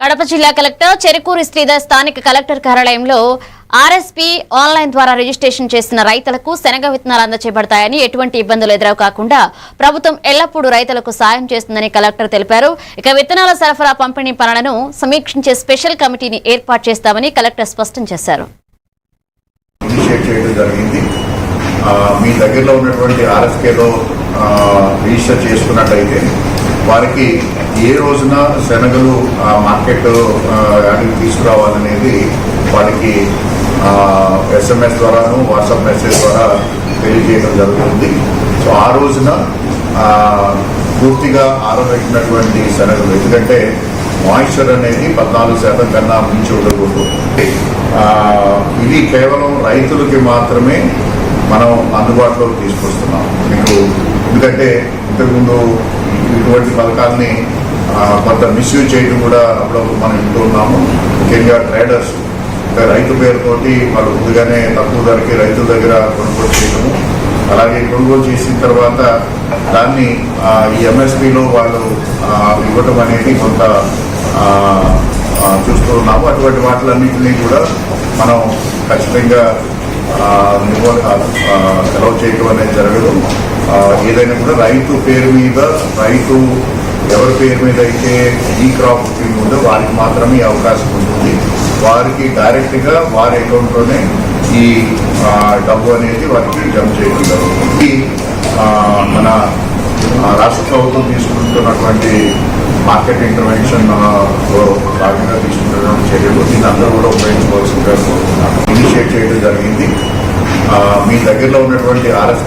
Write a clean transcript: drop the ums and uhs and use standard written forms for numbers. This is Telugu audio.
కడప జిల్లా కలెక్టర్ చెరుకూరి శ్రీధర్ స్థానిక కలెక్టర్ కార్యాలయంలో ఆర్ఎస్పీ ఆన్లైన్ ద్వారా రిజిస్ట్రేషన్ చేసిన రైతులకు శనగ విత్తనాలు అందజేయబడతాయని ఎటువంటి ఇబ్బందులు ఎదురవు కాకుండా ప్రభుత్వం ఎల్లప్పుడూ రైతులకు సాయం చేస్తుందని కలెక్టర్ తెలిపారు. ఇక విత్తనాల సరఫరా పంపిణీ పనులను సమీక్షించే స్పెషల్ కమిటీని ఏర్పాటు చేస్తామని కలెక్టర్ స్పష్టం చేశారు. మీ దగ్గరలో ఉన్నటువంటి ఆర్ఎస్కేలో రిజిస్టర్ చేసుకున్నట్లయితే వారికి ఏ రోజున శనగలు మార్కెట్ యాడికి తీసుకురావాలనేది వారికి SMS ద్వారాను వాట్సాప్ మెసేజ్ ద్వారా తెలియజేయడం జరుగుతుంది. సో ఆ రోజున పూర్తిగా ఆరబెట్టినటువంటి శనగలు, ఎందుకంటే మాయిశ్చర్ అనేది 14% కన్నా మించి ఉండకూడదు. ఇది కేవలం రైతులకి మాత్రమే మనం అందుబాటులోకి తీసుకొస్తున్నాం. మీకు ఎందుకంటే ఇంతకుముందు ఇటువంటి పథకాలని కొంత మిస్యూజ్ చేయడం కూడా అప్పుడప్పుడు మనం వింటూ ఉన్నాము. ముఖ్యంగా ట్రేడర్స్ రైతు పేరుతోటి వాళ్ళు ముందుగానే తక్కువ ధరకి రైతుల దగ్గర కొనుగోలు చేయడము, అలాగే కొనుగోలు చేసిన తర్వాత దాన్ని ఈ MSPలో వాళ్ళు ఇవ్వటం అనేది కొంత చూస్తూ ఉన్నాము. అటువంటి వాటిలన్నింటినీ కూడా మనం ఖచ్చితంగా అలౌ చేయడం అనేది జరగదు. ఏదైనా కూడా రైతు పేరు మీద, రైతు ఎవరి పేరు మీద అయితే ఈ క్రాప్ బుకింగ్ ఉందో వారికి మాత్రమే ఈ అవకాశం ఉంటుంది. వారికి డైరెక్ట్గా వారి అకౌంట్లోనే ఈ డబ్బు అనేది వారికి జమ చేయడం జరుగుతుంది. మన రాష్ట్ర ప్రభుత్వం తీసుకుంటున్నటువంటి మార్కెట్ ఇంటర్వెన్షన్ భాగంగా తీసుకుంటున్న చర్యలు దీన్ని అందరూ కూడా ఉపయోగించుకోవాల్సిందిగా కోరుతున్నాను. ఇనిషియేట్ చేయడం జరిగింది. మీ దగ్గరలో ఉన్నటువంటి